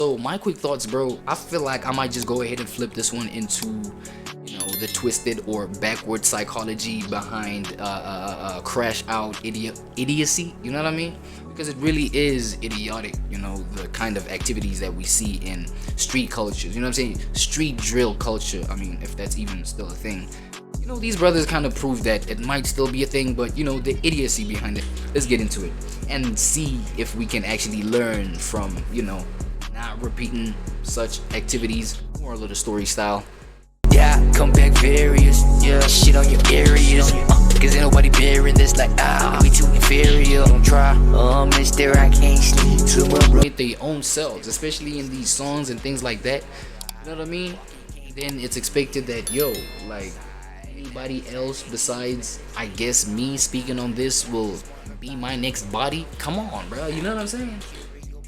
So my quick thoughts, bro, I feel like I might just go ahead and flip this one into, you know, the twisted or backward psychology behind crash out idiocy, you know what I mean? Because it really is idiotic, you know, the kind of activities that we see in street cultures, you know what I'm saying? Street drill culture, I mean, if that's even still a thing. You know, these brothers kind of prove that it might still be a thing, but you know, the idiocy behind it. Let's get into it and see if we can actually learn from, you know, not repeating such activities. More a little story style. Yeah, come back various. Yeah, shit on your areas. Cause ain't nobody bearing this like, we too inferior. Don't try, mister, I can't sleep too much. With their own selves, especially in these songs and things like that. You know what I mean? Then it's expected that, yo, like, anybody else besides, I guess, me speaking on this will be my next body. Come on, bro. You know what I'm saying?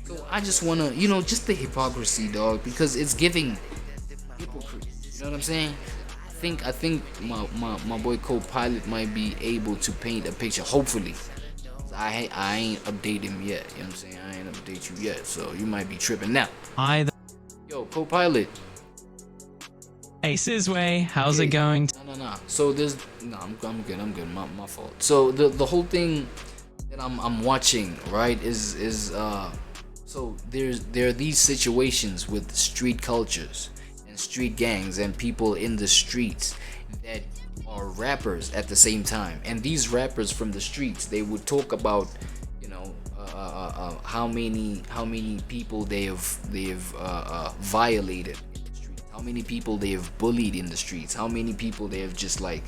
So I just wanna, you know, just the hypocrisy, dog, because it's giving hypocrisy. You know what I'm saying? I think my boy Co-Pilot might be able to paint a picture. Hopefully, I ain't update him yet. You know what I'm saying? I ain't update you yet, so you might be tripping now. Yo, Co-Pilot. Hey Sizway, how's it going? No. So there's I'm good. My fault. So the whole thing that I'm watching, right, is so there are these situations with street cultures and street gangs and people in the streets that are rappers at the same time. And these rappers from the streets, they would talk about, you know, how many people they have violated in the streets, how many people they have bullied in the streets, how many people they have just like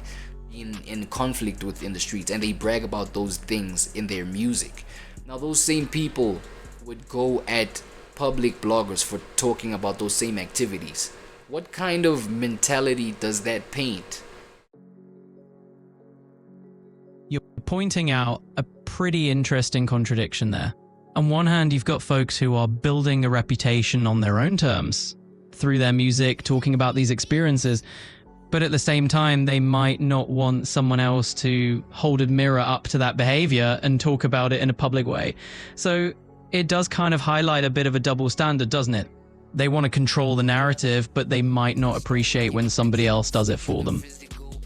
in conflict with in the streets, and they brag about those things in their music. Now those same people would go at public bloggers for talking about those same activities. What kind of mentality does that paint? You're pointing out a pretty interesting contradiction there. On one hand, you've got folks who are building a reputation on their own terms through their music, talking about these experiences, but at the same time, they might not want someone else to hold a mirror up to that behavior and talk about it in a public way. So it does kind of highlight a bit of a double standard, doesn't it? They want to control the narrative, but they might not appreciate when somebody else does it for them.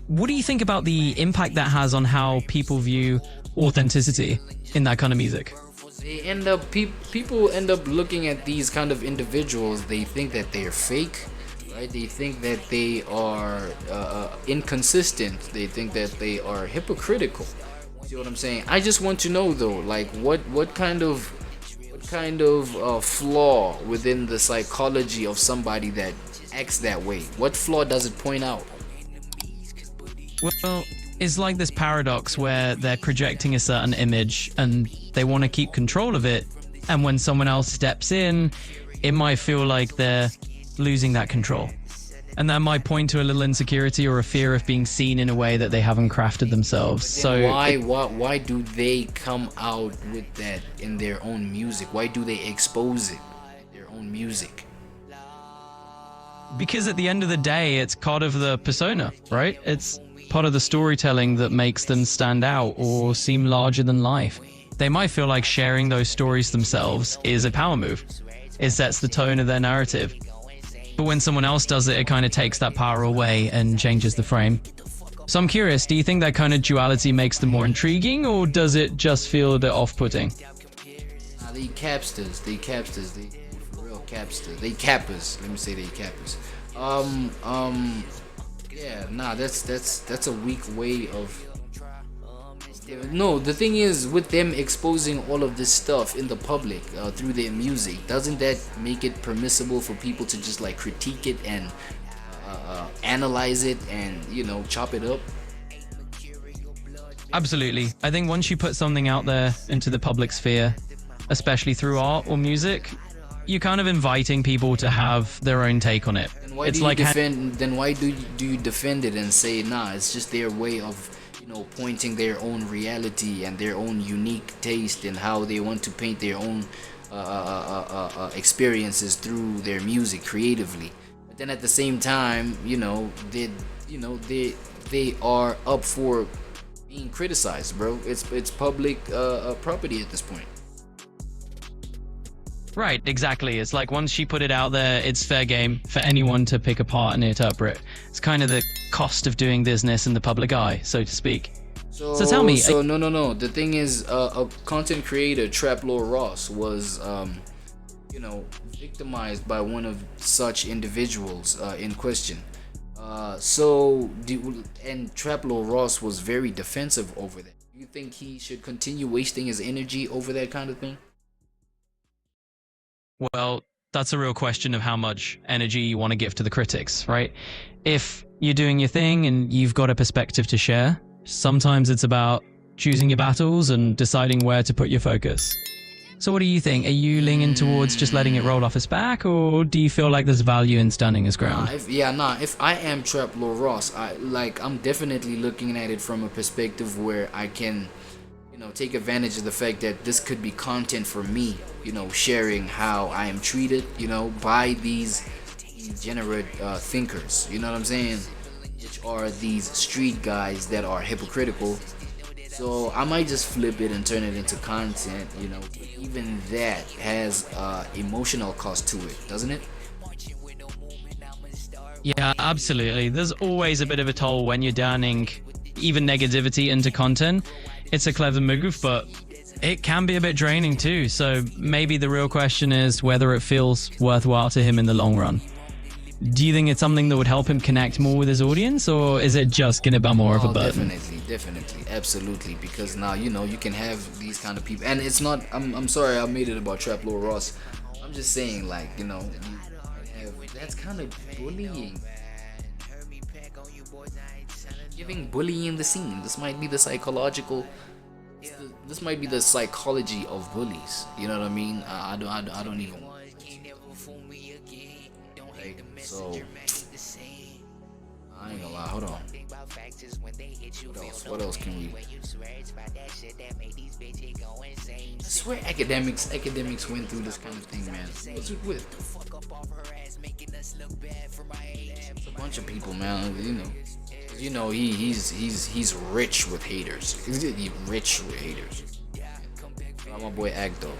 What do you think about the impact that has on how people view authenticity in that kind of music? They end up people end up looking at these kind of individuals. They think that they're fake, right? They think that they are inconsistent. They think that they are hypocritical. See what I'm saying? I just want to know though, like what kind of flaw within the psychology of somebody that acts that way? What flaw does it point out? Well, it's like this paradox where they're projecting a certain image and they want to keep control of it, and when someone else steps in, it might feel like they're losing that control. And that might point to a little insecurity or a fear of being seen in a way that they haven't crafted themselves. So why do they come out with that in their own music? Why do they expose it in their own music? Because at the end of the day, it's part of the persona, right? It's part of the storytelling that makes them stand out or seem larger than life. They might feel like sharing those stories themselves is a power move. It sets the tone of their narrative. But when someone else does it, it kind of takes that power away and changes the frame. So I'm curious, do you think that kind of duality makes them more intriguing, or does it just feel a bit off-putting? They capsters, they for real capsters, they cappers. Let me say they cappers. Yeah, nah, that's a weak way of. No, the thing is, with them exposing all of this stuff in the public through their music, doesn't that make it permissible for people to just like critique it and analyze it and, you know, chop it up? Absolutely. I think once you put something out there into the public sphere, especially through art or music, you're kind of inviting people to have their own take on it. And why do you defend it and say, nah, it's just their way of, you know, pointing their own reality and their own unique taste and how they want to paint their own experiences through their music creatively. But then at the same time, they are up for being criticized, bro. It's public property at this point. Right, exactly. It's like once she put it out there, it's fair game for anyone to pick apart and interpret. It's kind of the cost of doing business in the public eye, so to speak. So tell me. So no. The thing is, a content creator, Trap Lord Ross, was, victimized by one of such individuals in question. And Trap Lord Ross was very defensive over that. Do you think he should continue wasting his energy over that kind of thing? Well, that's a real question of how much energy you want to give to the critics, right? If you're doing your thing and you've got a perspective to share, sometimes it's about choosing your battles and deciding where to put your focus. So what do you think? Are you leaning towards just letting it roll off his back, or do you feel like there's value in standing his ground? If I am Trap Lord Ross, I'm definitely looking at it from a perspective where I can, take advantage of the fact that this could be content for me, sharing how I am treated, by these degenerate thinkers, you know what I'm saying? Which are these street guys that are hypocritical. So I might just flip it and turn it into content, Even that has emotional cost to it, doesn't it? Yeah, absolutely. There's always a bit of a toll when you're turning even negativity into content. It's a clever move, but it can be a bit draining too. So maybe the real question is whether it feels worthwhile to him in the long run. Do you think it's something that would help him connect more with his audience, or is it just gonna be more of a burden? Definitely, absolutely. Because now you can have these kind of people, and it's not. I'm sorry I made it about Trap Lord Ross. I'm just saying, that's kind of bullying. Giving bullying the scene. This might be the psychological. This might be the psychology of bullies. You know what I mean? I don't even. So I ain't gonna lie. Hold on. What else can we? I swear academics went through this kind of thing, man. What's it with? It's a bunch of people, man. He's rich with haters. He's rich with haters. I'm my boy Agdo.